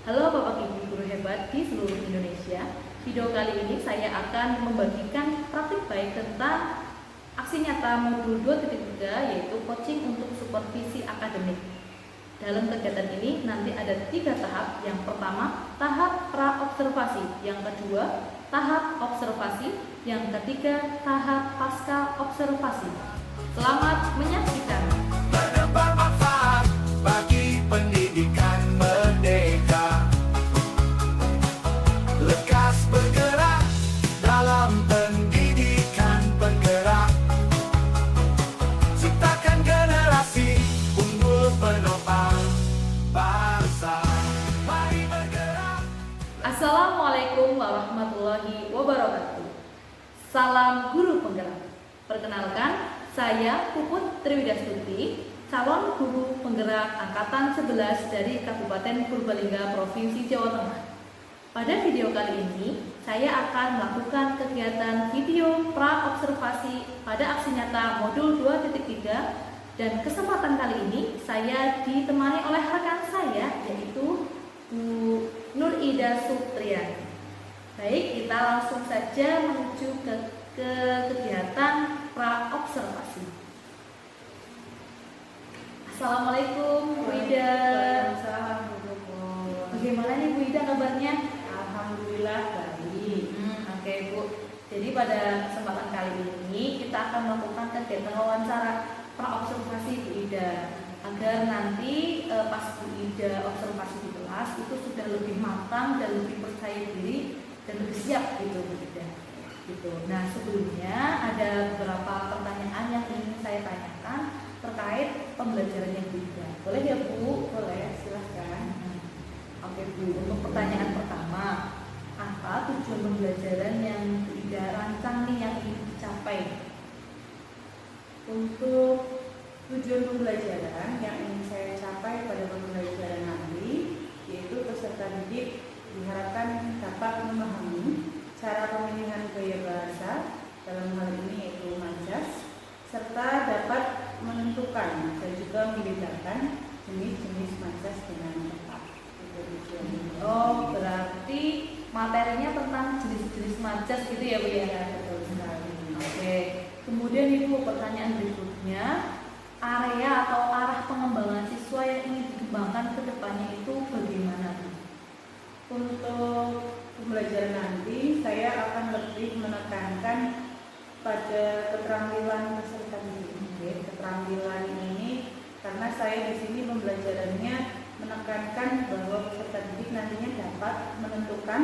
Halo Bapak Ibu guru hebat di seluruh Indonesia. Video kali ini saya akan membagikan praktik baik tentang aksi nyata modul 2.3 yaitu coaching untuk supervisi akademik. Dalam kegiatan ini nanti ada 3 tahap. Yang pertama, tahap pra-observasi. Yang kedua, tahap observasi. Yang ketiga, tahap pasca observasi. Selamat menyaksikan. Menebar manfaat bagi pendidikan merdeka. Lekas bergerak dalam pendidikan penggerak. Ciptakan generasi unggul penopang bangsa. Mari bergerak. Assalamualaikum warahmatullahi wabarakatuh. Salam guru penggerak. Perkenalkan, saya Puput Triwidastuti, calon guru penggerak angkatan 11 dari Kabupaten Purbalingga, Provinsi Jawa Tengah. Pada video kali ini, saya akan melakukan kegiatan video pra-observasi pada aksi nyata modul 2.3 dan kesempatan kali ini saya ditemani oleh rekan saya yaitu Bu Nur Ida Supriyani. Baik, kita langsung saja menuju ke kegiatan pra-observasi. Assalamualaikum Bu Ida. Waalaikumsalam Bu. Bagaimana nih Bu Ida kabarnya? Alhamdulillah baik. Oke Bu. Jadi pada kesempatan kali ini kita akan melakukan kegiatan wawancara pra-observasi Bu Ida agar nanti pas Bu Ida observasi di kelas itu sudah lebih matang dan lebih percaya diri dan lebih siap gitu Bu Ida. Gitu. Nah sebelumnya ada beberapa pertanyaan yang ingin saya tanyakan terkait pembelajarannya Bu Ida. Boleh ya Bu? Boleh, silahkan. Oke Bu, untuk pertanyaan pertama, apa tujuan pembelajaran yang Bu Ida rancang nih yang ingin dicapai? Untuk tujuan pembelajaran yang ingin saya capai pada pembelajaran nanti, yaitu peserta didik diharapkan dapat memahami cara pemilihan gaya bahasa, dalam hal ini yaitu majas, serta dapat menentukan dan juga membedakan jenis-jenis majas dengan tepat. Itu tujuannya. Oh, berarti materinya tentang jenis-jenis majas gitu ya Bu ya? Ya, betul sekali. Oke. Kemudian Ibu, pertanyaan berikutnya, area atau arah pengembangan siswa yang ingin dikembangkan ke depannya itu bagaimana Bu? Untuk pembelajaran nanti, saya akan lebih menekankan pada keterampilan peserta didik. Keterampilan ini karena saya di sini pembelajarannya menekankan bahwa peserta didik nantinya dapat menentukan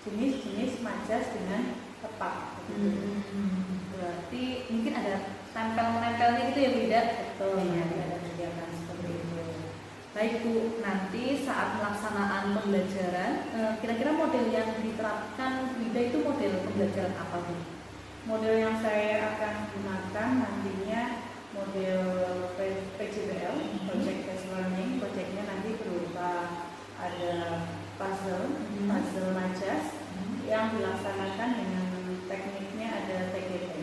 jenis-jenis majas dengan tepat. Berarti mungkin ada tempel-menempelnya gitu ya Bu Ida? Betul, nanti ada kegiatan seperti itu. Baik Bu, nanti saat pelaksanaan pembelajaran, kira-kira model yang diterapkan Bu Ida itu model pembelajaran apa Bu? Model yang saya akan gunakan nantinya model PJBL, Project Based Learning. Projectnya nanti berupa ada puzzle majas yang dilaksanakan dengan tekniknya ada TGT,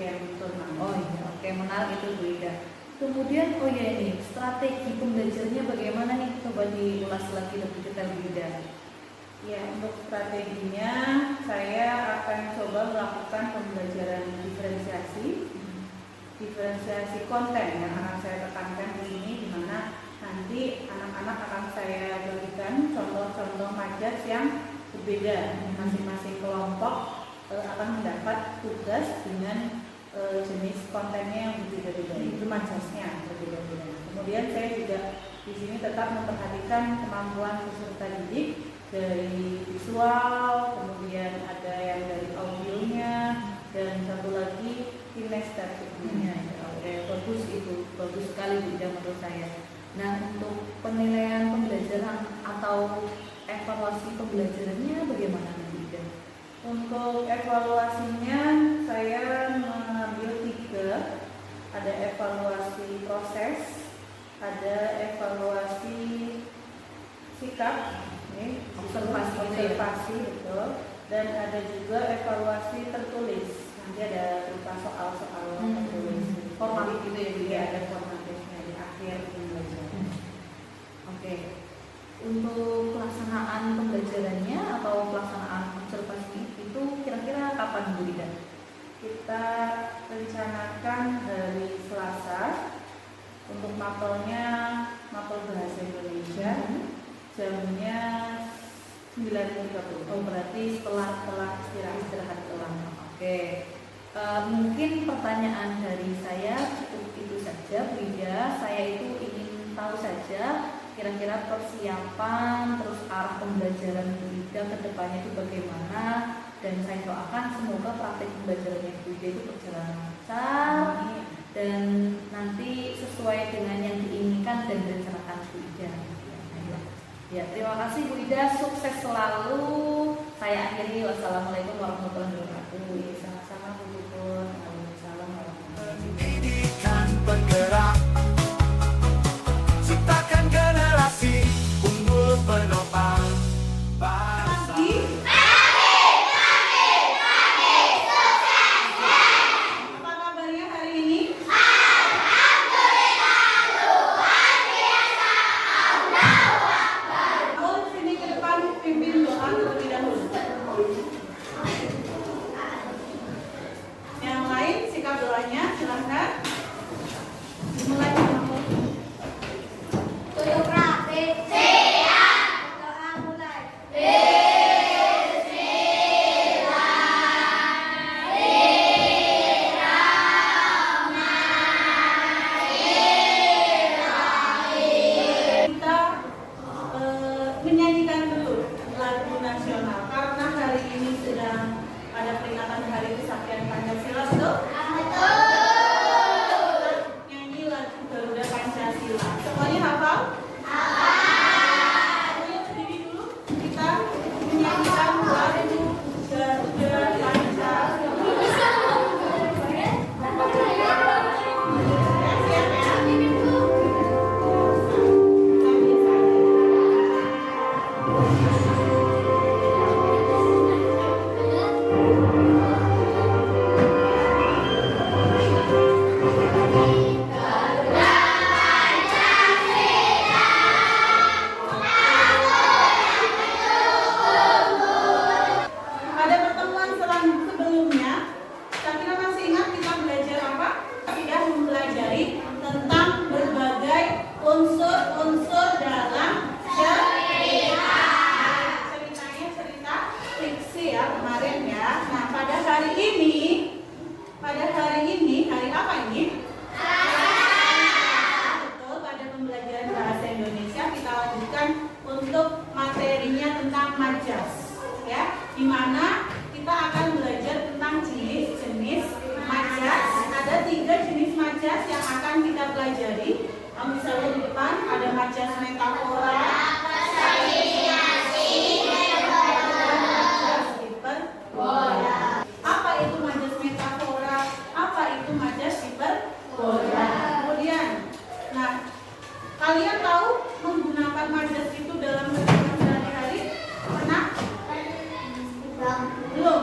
Game Turnamen. Oh iya, oke, menarik itu Bu Ida. Kemudian, oh ya ini, strategi pembelajarannya bagaimana nih? Coba diulas lagi lebih detail Bu Ida. Ya, untuk strateginya saya akan coba melakukan pembelajaran diferensiasi konten yang akan saya tekankan di sini, di mana nanti anak-anak akan saya berikan contoh-contoh majas yang berbeda. Masing-masing kelompok akan mendapat tugas dengan jenis kontennya yang berbeda-beda, itu majasnya berbeda-beda. Kemudian saya juga di sini tetap memperhatikan kemampuan peserta didik dari visual, kemudian ada yang dari audionya, dan satu lagi kinestetiknya. Oke, bagus itu, bagus sekali Bu Ida menurut saya. Nah, untuk penilaian pembelajaran atau evaluasi pembelajarannya bagaimana Bu Ida? Untuk evaluasinya saya mengambil 3, ada evaluasi proses, ada evaluasi sikap, observasi betul, dan ada juga evaluasi tertulis. Nanti ada berupa soal-soal tertulis. Formatif gitu ya Bu Iya, Ida? ada formatifnya di akhir pembelajaran. Oke. Untuk pelaksanaan pembelajarannya atau pelaksanaan observasi itu kira-kira kapan Bu Ida? Kita rencanakan hari Selasa untuk mapelnya mapel bahasa Indonesia, jamnya 9.30. Oh, berarti setelah istirahat kelam. Oke. Mungkin pertanyaan dari saya cukup itu saja Bu Ida. Saya itu ingin tahu saja kira-kira persiapan terus arah pembelajaran Bu Ida ke depannya itu bagaimana, dan saya doakan semoga praktik pembelajarannya Bu Ida itu berjalan lancar dan nanti sesuai dengan yang diinginkan dan direncanakan Bu Ida. Ya, terima kasih Bu Ida, sukses selalu. Saya akhiri, wassalamualaikum warahmatullahi wabarakatuh. Sama-sama Bu Puput. Waalaikumsalam warahmatullahi wabarakatuh. Pendidikan penggerak, ciptakan generasi unggul penopang bangsa. Apa kabarnya hari ini? Oh, sini ke depan pimpin doa terlebih dahulu. Yang lain sikap doanya silahkan. Dimulai. Kita menyanyikan dulu lagu nasional karena hari ini sedang ada peringatan Hari Kesaktian Pancasila, betul? Kita nyanyi lagu Garuda Pancasila. Semuanya hafal? Semuanya berdiri dulu. Kita menyanyikan lagu Garuda Pancasila. Siap ya? Pada pertemuan sebelumnya, Sakina masih ingat kita belajar apa? Sudah mempelajari tentang berbagai unsur-unsur dalam cerita. Ceritanya cerita fiksi ya kemarin ya. Nah, pada hari ini, hari apa ini? Betul, pada pembelajaran bahasa Indonesia kita lanjutkan untuk materinya tentang majas. Ya, di mana kita akan belajar tentang jenis-jenis majas. Ada 3 jenis majas yang akan kita pelajari. Kamu bisa lihat di depan ada majas metafora, majas hiperbola. Apa itu majas metafora? Apa itu majas hiperbola? Kemudian, nah, kalian tahu menggunakan majas itu dalam kehidupan sehari-hari? Pernah? Belum?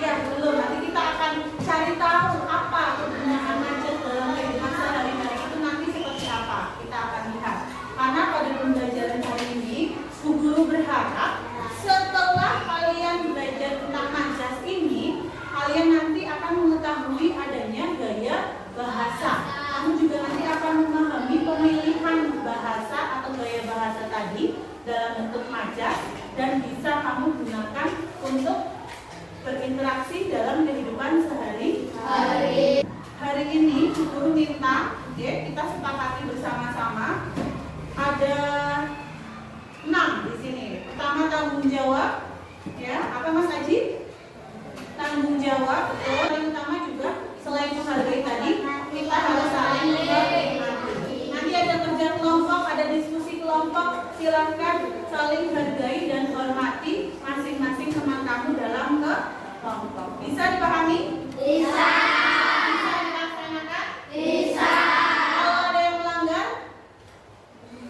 Ya, belum. Nanti kita akan cari tahu apa kegunaan majas dalam kehidupan sehari-hari itu nanti seperti apa. Kita akan lihat. Karena pada pembelajaran hari ini, Bu Guru berharap setelah kalian belajar tentang majas ini, kalian nanti akan mengetahui adanya gaya bahasa. Kamu juga nanti akan memahami pemilihan bahasa atau gaya bahasa tadi dalam bentuk majas dan bisa kamu gunakan untuk berinteraksi dalam kehidupan sehari-hari. Hari ini Bu Guru minta, kita sepakati bersama-sama ada 6 di sini. Pertama tanggung jawab, ya. Apa Mas Aji? Tanggung jawab, betul. Yang utama juga selain menghargai tadi, kita harus saling menghormati. Nanti ada kerja kelompok, ada diskusi kelompok. Silakan saling hargai dan hormati masing-masing teman kamu dalam kelompok. Bisa dipahami? Bisa. Bisa dilaksanakan? Bisa. Kalau ada yang melanggar,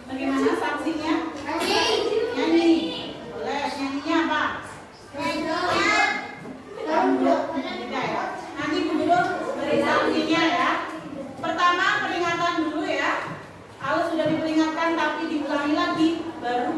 bagaimana sanksinya? Nyanyi. Boleh. Nyanyinya apa? Tidak ya. Nanti Bu Guru beri sanksinya ya. Pertama peringatan dulu ya. Kalau sudah diperingatkan tapi diulangi lagi, baru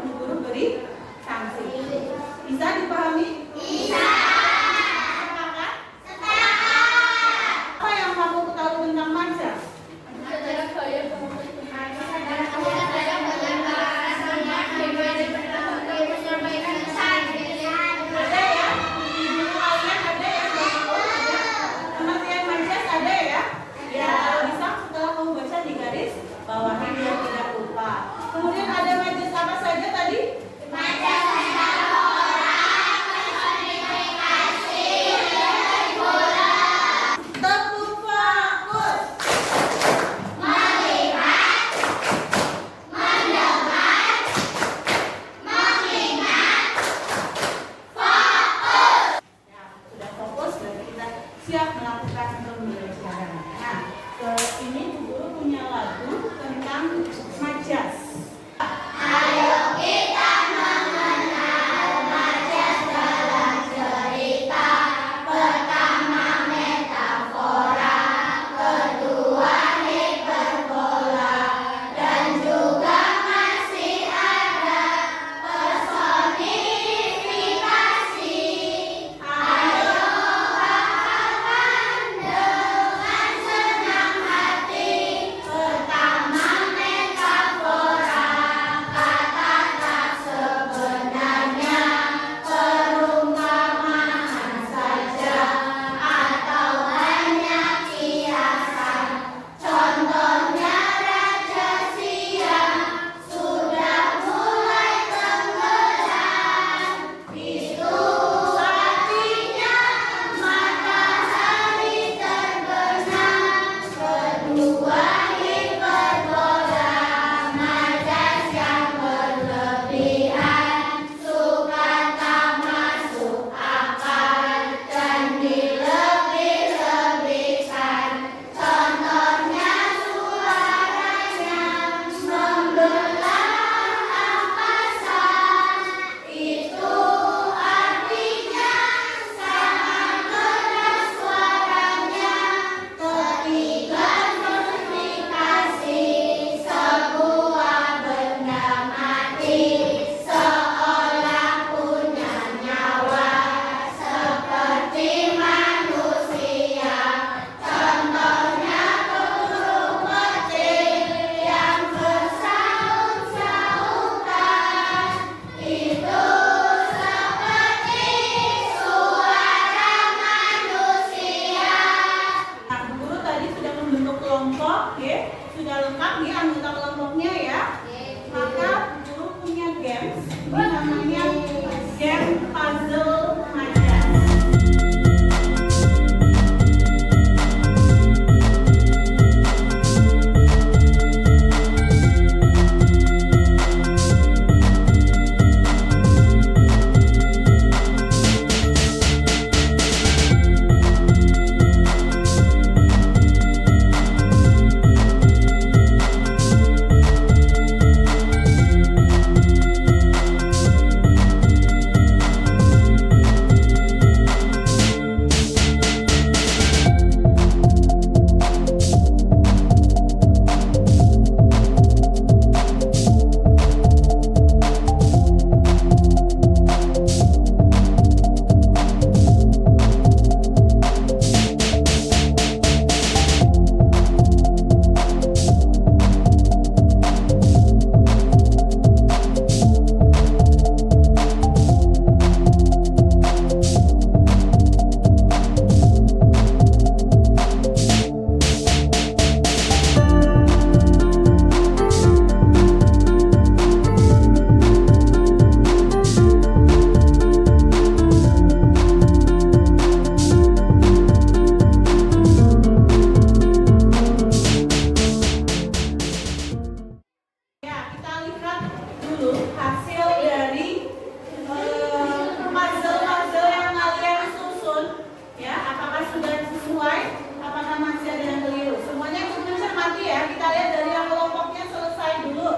sudah sesuai? Apakah masih ada yang keliru? Semuanya ikut mencermati ya. Kita lihat dari yang kelompoknya selesai dulu.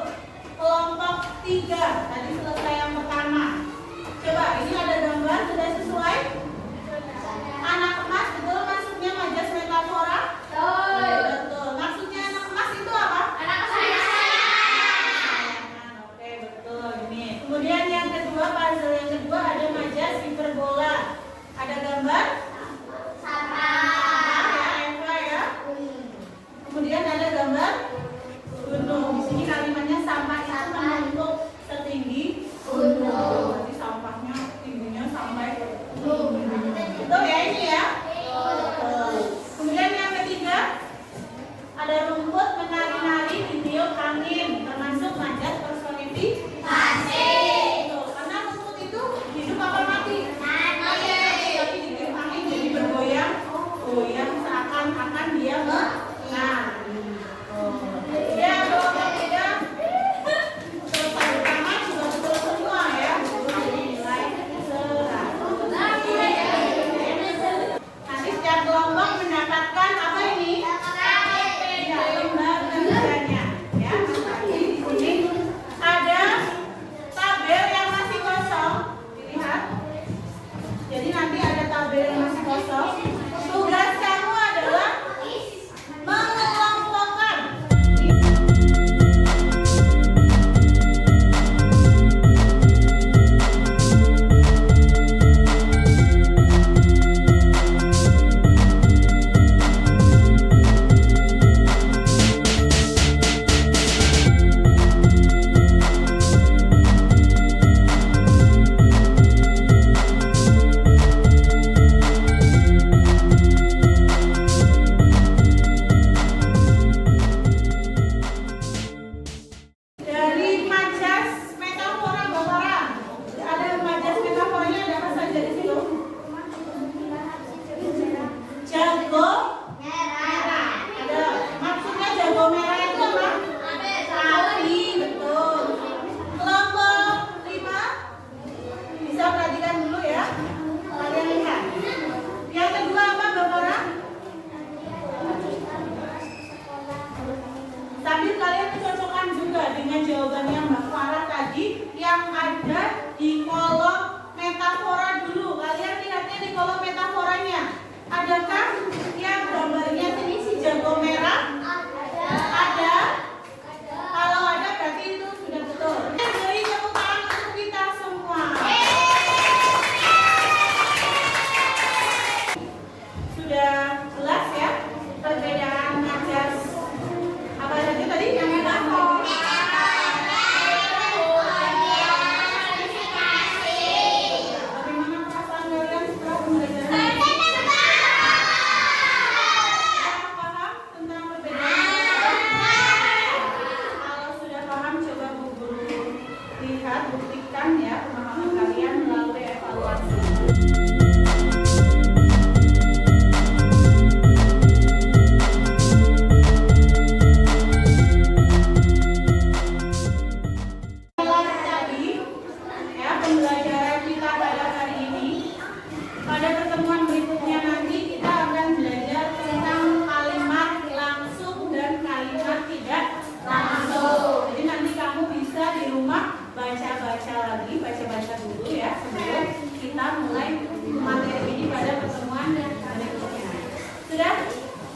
Kelompok 3 tadi selesai yang pertama. Coba ini ada gambar sudah sesuai? Anak emas betul maksudnya majas metafora? Betul. Maksudnya anak emas itu apa? Anak kesayangan. Oke, betul ini. Kemudian yang kedua, puzzle yang kedua ada majas hiperbola. Ada gambar? Sampah ya, Eva ya. Kemudian ada gambar gunung. Di sini kalimatnya sampah itu menumpuk setinggi gunung. Berarti sampahnya tingginya sampai gunung. Betul ya ini ya? Betul. Kemudian yang ketiga ada rumput menari-nari ditiup angin, termasuk majas personifikasi. Tuh, karena rumput itu hidup apa mati? Mati. Tapi ditiup angin jadi bergoyang, goyang seakan-akan dia menang. Ya, kalau tidak selesai pertama juga betul semua ya. Nilai 100. Nanti setiap kelompok mendapatkan apa ini? Ya, lembar kerjanya. Ya, nanti di sini ada tabel yang masih kosong. Dilihat. Jadi nanti ada tabel yang masih kosong. Tugas kamu adalah mengelompokkan. Dari majas metafora Bapara. Ada majas metaforanya ada apa saja di situ? Jago merah. Ada maksudnya jago merah itu apa? Api, betul. Kelompok 5 bisa perhatikan dulu ya. Kalian lihat. Yang kedua apa Bapara? Sambil kalian cocokkan juga dengan jawabannya Mbak Farah tadi yang ada di kolom metafora dulu. Kalian lihatnya di kolom metaforanya. Adakah yang gambarnya ini si jago merah? Ada. Kalau ada berarti itu sudah betul. Beri tepuk tangan untuk kita semua. Sudah jelas ya perbedaan majas apa saja tadi? Yang metafora. Bagaimana perasaan kalian setelah pembelajaran? Paham tentang perbedaan? Kalau sudah paham, coba Bu Guru lihat, buktikan ya pemahaman kalian melalui evaluasi. Tadi ya pembelajaran kita pada hari ini. Pada pertemuan berikutnya nanti kita akan belajar tentang kalimat langsung dan kalimat tidak langsung. Jadi nanti kamu bisa di rumah baca-baca lagi, baca-baca dulu ya sebelum kita mulai materi ini pada pertemuan berikutnya. Sudah?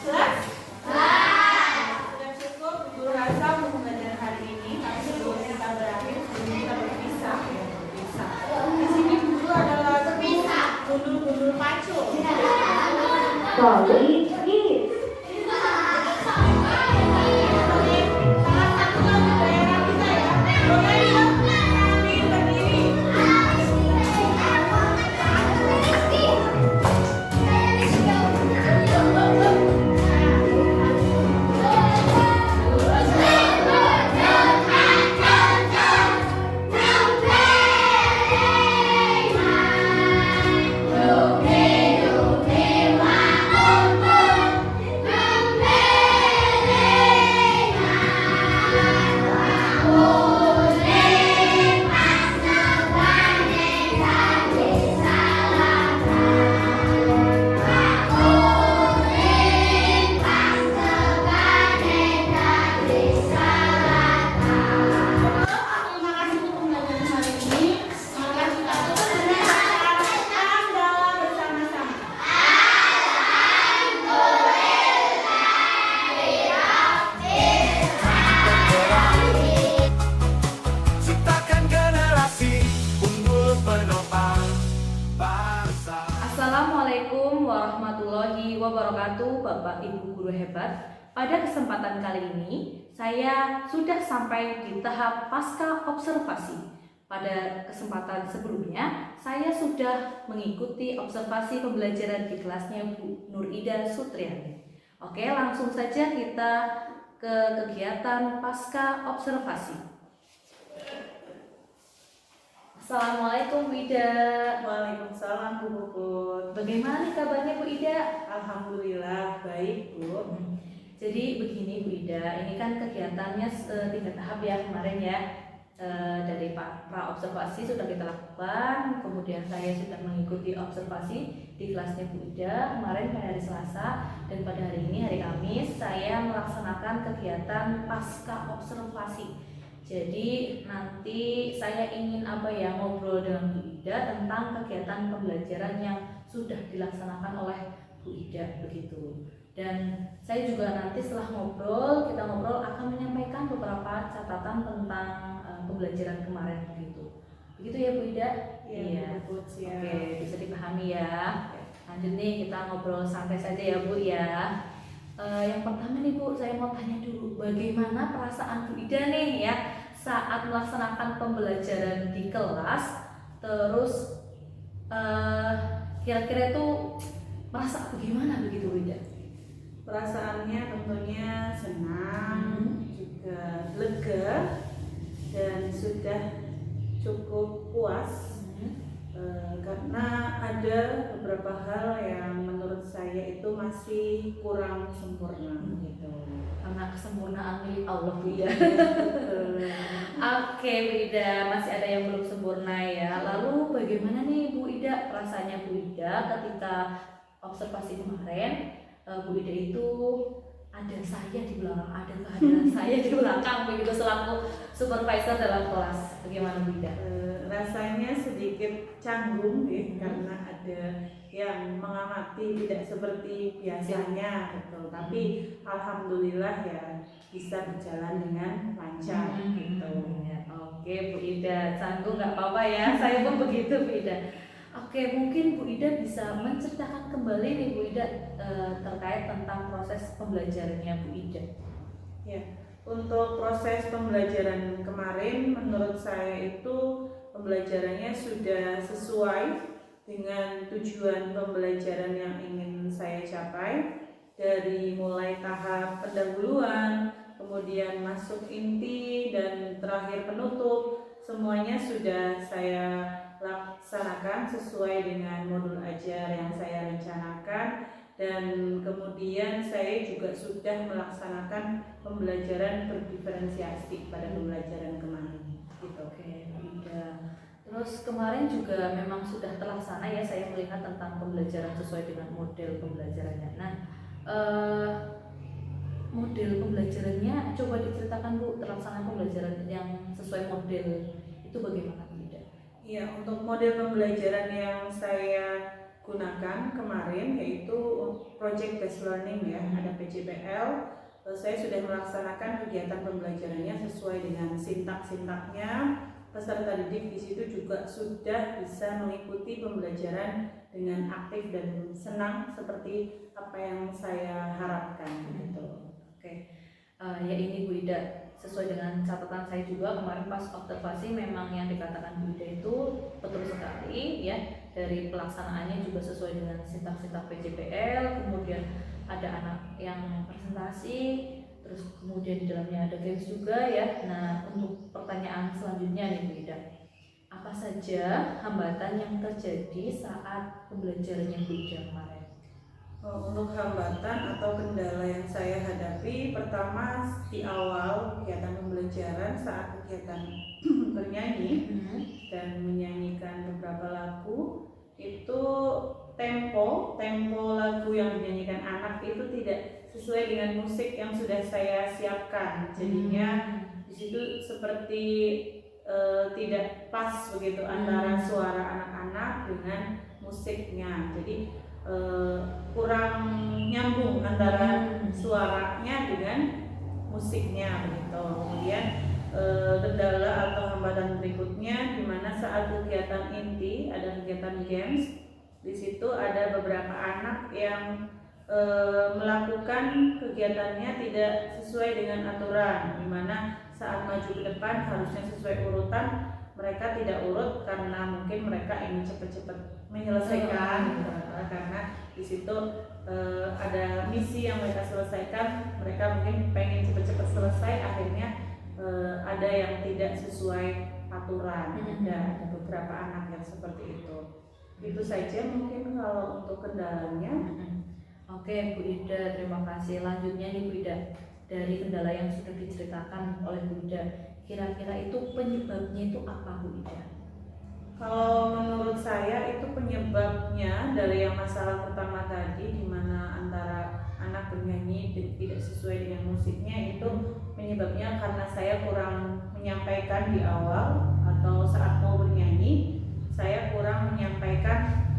Jelas? Sudah cukup Guru rasa untuk pembelajaran hari ini. Tapi sebelum kita berakhir, sebelum kita berpisah ya, berpisah. Di sini dulu ada lagu gundul-gundul pacul. Sorry. Lupi, lupi, wangun, wabarakatuh, Bapak Ibu guru hebat. Pada kesempatan kali ini, saya sudah sampai di tahap pasca observasi. Pada kesempatan sebelumnya, saya sudah mengikuti observasi pembelajaran di kelasnya Bu Nur Ida Sutriani. Oke, langsung saja kita ke kegiatan pasca observasi. Assalamualaikum Bu Ida. Waalaikumsalam Bu Puput. Bagaimana nih kabarnya Bu Ida? Alhamdulillah baik Bu. Jadi begini Bu Ida, ini kan kegiatannya 3 tahap ya kemarin ya. Dari pra observasi sudah kita lakukan, kemudian saya sudah mengikuti observasi di kelasnya Bu Ida kemarin pada hari Selasa, dan pada hari ini hari Kamis saya melaksanakan kegiatan pasca observasi. Jadi nanti saya ingin ngobrol dengan Bu Ida tentang kegiatan pembelajaran yang sudah dilaksanakan oleh Bu Ida begitu. Dan saya juga nanti setelah kita ngobrol akan menyampaikan beberapa catatan tentang pembelajaran kemarin begitu. Begitu ya Bu Ida? Iya. Bu, siap. Oke, bisa dipahami ya. Lanjut nih kita ngobrol santai saja ya Bu ya. Yang pertama nih Bu, saya mau tanya dulu bagaimana perasaan Bu Ida nih ya saat melaksanakan pembelajaran di kelas, terus kira-kira itu merasa bagaimana begitu Bu Ida? Perasaannya tentunya senang, juga lega, dan sudah cukup puas karena ada beberapa hal yang menurut saya itu masih kurang sempurna gitu. Karena kesempurnaan milik Allah Bu Ida. Oke Bu Ida, masih ada yang belum sempurna ya. Lalu bagaimana nih Bu Ida rasanya Bu Ida ketika observasi kemarin? Bu Ida itu ada saya di belakang, ada kehadiran saya di belakang begitu selaku supervisor dalam kelas. Bagaimana Bu Ida? Rasanya sedikit canggung ya, karena ada yang mengamati tidak seperti biasanya gitu. Tapi alhamdulillah ya bisa berjalan dengan lancar gitu. Ya, oke Bu Ida, canggung nggak apa-apa ya. Saya pun begitu Bu Ida. Oke, mungkin Bu Ida bisa menceritakan kembali nih Bu Ida terkait tentang proses pembelajarannya Bu Ida. Ya, untuk proses pembelajaran kemarin menurut saya itu pembelajarannya sudah sesuai dengan tujuan pembelajaran yang ingin saya capai, dari mulai tahap pendahuluan, kemudian masuk inti, dan terakhir penutup. Semuanya sudah saya laksanakan sesuai dengan modul ajar yang saya rencanakan, dan kemudian saya juga sudah melaksanakan pembelajaran berdiferensiasi pada pembelajaran kemarin gitu. Oke, Bu Ida. Terus kemarin juga memang sudah terlaksana ya, saya melihat tentang pembelajaran sesuai dengan model pembelajarannya. Nah, model pembelajarannya coba diceritakan Bu, terlaksana pembelajaran yang sesuai model itu bagaimana Bu Ida? Ya, untuk model pembelajaran yang saya gunakan kemarin yaitu project based learning ya, ada PJBL. Saya sudah melaksanakan kegiatan pembelajarannya sesuai dengan sintak-sintaknya. Peserta didik di situ juga sudah bisa mengikuti pembelajaran dengan aktif dan senang seperti apa yang saya harapkan gitu. Oke, ya ini Bu Ida sesuai dengan catatan saya juga kemarin pas observasi, memang yang dikatakan Bu Ida itu betul sekali ya. Dari pelaksanaannya juga sesuai dengan sintak-sintak PJBL, kemudian ada anak yang presentasi, terus kemudian di dalamnya ada games juga ya. Nah, untuk pertanyaan selanjutnya nih Bu Ida, apa saja hambatan yang terjadi saat pembelajarannya Bu Ida kemarin? Untuk hambatan atau kendala yang saya hadapi, pertama di awal kegiatan pembelajaran saat kegiatan bernyanyi dan menyanyikan beberapa lagu, itu tempo lagu yang dinyanyikan anak itu tidak sesuai dengan musik yang sudah saya siapkan. Jadinya di situ seperti tidak pas begitu antara suara anak-anak dengan musiknya. Jadi kurang nyambung antara suaranya dengan musiknya begitu. Kemudian kendala atau hambatan berikutnya di mana saat kegiatan inti ada kegiatan games, di situ ada beberapa anak yang melakukan kegiatannya tidak sesuai dengan aturan, di mana saat maju ke depan harusnya sesuai urutan, mereka tidak urut karena mungkin mereka ingin cepat-cepat menyelesaikan karena di situ ada misi yang mereka selesaikan, mereka mungkin pengen cepat-cepat selesai, akhirnya ada yang tidak sesuai aturan. Ada beberapa anak yang seperti itu. Itu saja mungkin kalau untuk kendalanya. Oke Bu Ida, terima kasih. Lanjutnya nih Bu Ida, dari kendala yang sudah diceritakan oleh Bu Ida, kira-kira itu penyebabnya itu apa Bu Ida? Kalau menurut saya itu penyebabnya dari yang masalah pertama tadi, di mana antara anak bernyanyi tidak sesuai dengan musiknya, itu penyebabnya karena saya kurang menyampaikan di awal atau saat mau bernyanyi, saya kurang menyampaikan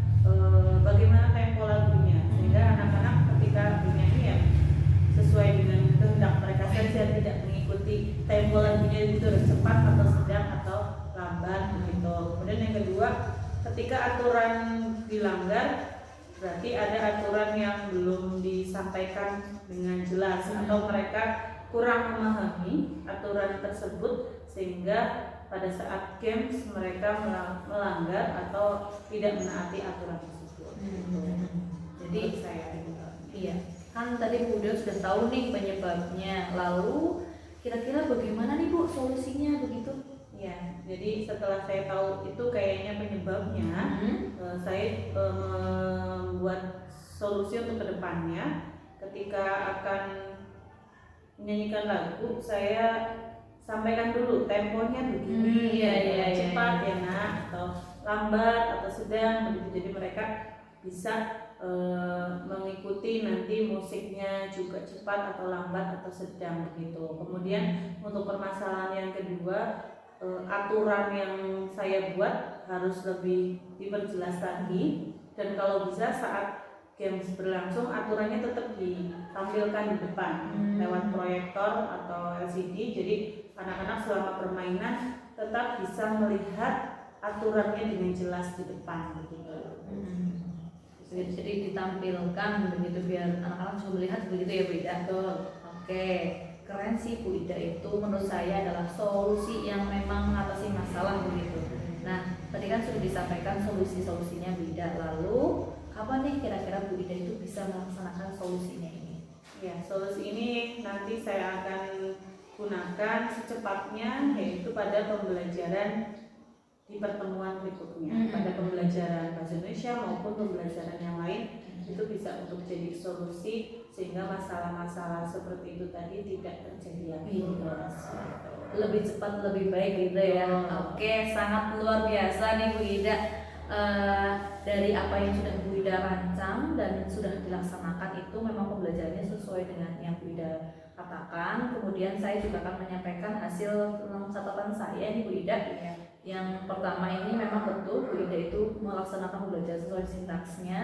bagaimana tempo lagunya, sehingga anak-anak ketika bernyanyi ya sesuai dengan kehendak mereka saja, tidak mengikuti tempo lagunya itu cepat atau sedang atau lambat begitu. Kemudian yang kedua, ketika aturan dilanggar, berarti ada aturan yang belum disampaikan dengan jelas atau mereka kurang memahami aturan tersebut, sehingga pada saat games mereka melanggar atau tidak menaati aturan tersebut. Jadi saya iya, kan tadi Bu Ida sudah tahu nih penyebabnya, lalu kira-kira bagaimana nih Bu solusinya begitu? ya, jadi setelah saya tahu itu kayaknya penyebabnya, saya membuat solusi untuk kedepannya. Ketika akan menyanyikan lagu, saya sampaikan dulu temponya begini, cepat ya nak, atau lambat atau sedang begitu. Jadi mereka bisa mengikuti nanti musiknya juga cepat atau lambat atau sedang begitu. Kemudian untuk permasalahan yang kedua, aturan yang saya buat harus lebih diperjelas lagi, dan kalau bisa saat games berlangsung aturannya tetap ditampilkan di depan lewat proyektor atau LCD, jadi anak-anak selama permainan tetap bisa melihat aturannya dengan jelas di depan begitu. Jadi ditampilkan begitu biar anak-anak bisa melihat begitu ya Bu Ida. Oke, keren sih Bu Ida, itu menurut saya adalah solusi yang memang mengatasi masalah begitu. Nah, tadi kan sudah disampaikan solusi-solusinya Bu Ida, lalu kapan nih kira-kira Bu Ida itu bisa melaksanakan solusinya ini? Ya, solusi ini nanti saya akan gunakan secepatnya, yaitu pada pembelajaran di pertemuan berikutnya, pada pembelajaran bahasa Indonesia maupun pembelajaran yang lain, itu bisa untuk jadi solusi sehingga masalah-masalah seperti itu tadi tidak terjadi lagi. Lebih cepat lebih baik gitu ya. Oke, sangat luar biasa nih Bu Ida. Dari apa yang sudah Bu Ida rancang dan sudah dilaksanakan itu memang pembelajarannya sesuai dengan yang Bu Ida katakan. Kemudian saya juga akan menyampaikan hasil catatan saya nih Bu Ida. Yang pertama ini memang betul Bu Ida itu melaksanakan pembelajaran sesuai sintaksnya,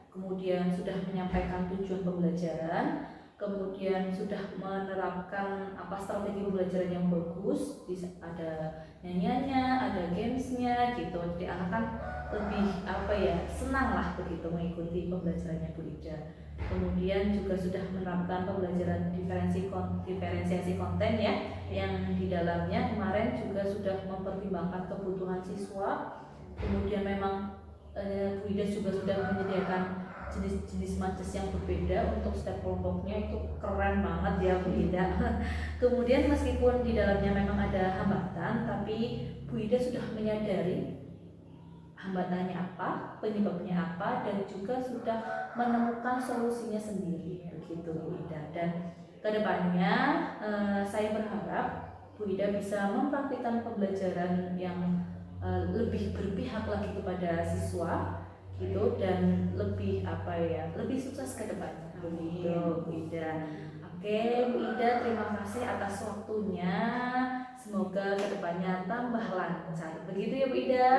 kemudian sudah menyampaikan tujuan pembelajaran, kemudian sudah menerapkan apa strategi pembelajaran yang bagus, ada nyanyiannya, ada gamesnya gitu. Jadi anak kan lebih senang lah begitu mengikuti pembelajarannya Bu Ida. Kemudian juga sudah menerapkan pembelajaran diferensiasi konten ya, yang di dalamnya kemarin juga sudah mempertimbangkan kebutuhan siswa. Kemudian memang Bu Ida juga sudah menyediakan jenis-jenis matches yang berbeda untuk setiap kelompoknya, itu keren banget ya Bu Ida. Kemudian meskipun di dalamnya memang ada hambatan, tapi Bu Ida sudah menyadari hambatannya apa, penyebabnya apa, dan juga sudah menemukan solusinya sendiri begitu Bu Ida. Dan kedepannya saya berharap Bu Ida bisa mempraktikkan pembelajaran yang lebih berpihak lagi kepada siswa gitu, dan lebih lebih sukses ke depannya begitu Bu Ida. Oke Bu Ida, terima kasih atas waktunya, semoga kedepannya tambah lancar begitu ya Bu Ida.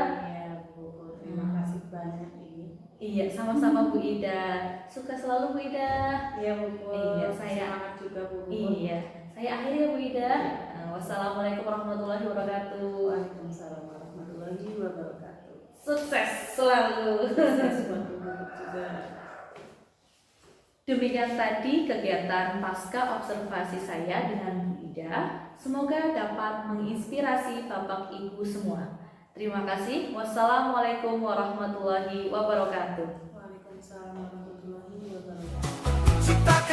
Terima kasih banyak ini. Iya, sama-sama Bu Ida. Sukses selalu Bu Ida. Iya Bu. Iya, saya semangat juga Bu. Iya, saya akhiri ya Bu Ida. Wassalamualaikum warahmatullahi wabarakatuh. Waalaikumsalam warahmatullahi wabarakatuh. Sukses selalu. Sukses buat Bu juga. Demikian tadi kegiatan pasca observasi saya dengan Bu Ida. Semoga dapat menginspirasi Bapak Ibu semua. Terima kasih. Wassalamualaikum warahmatullahi wabarakatuh. Waalaikumsalam warahmatullahi wabarakatuh. Ciptakan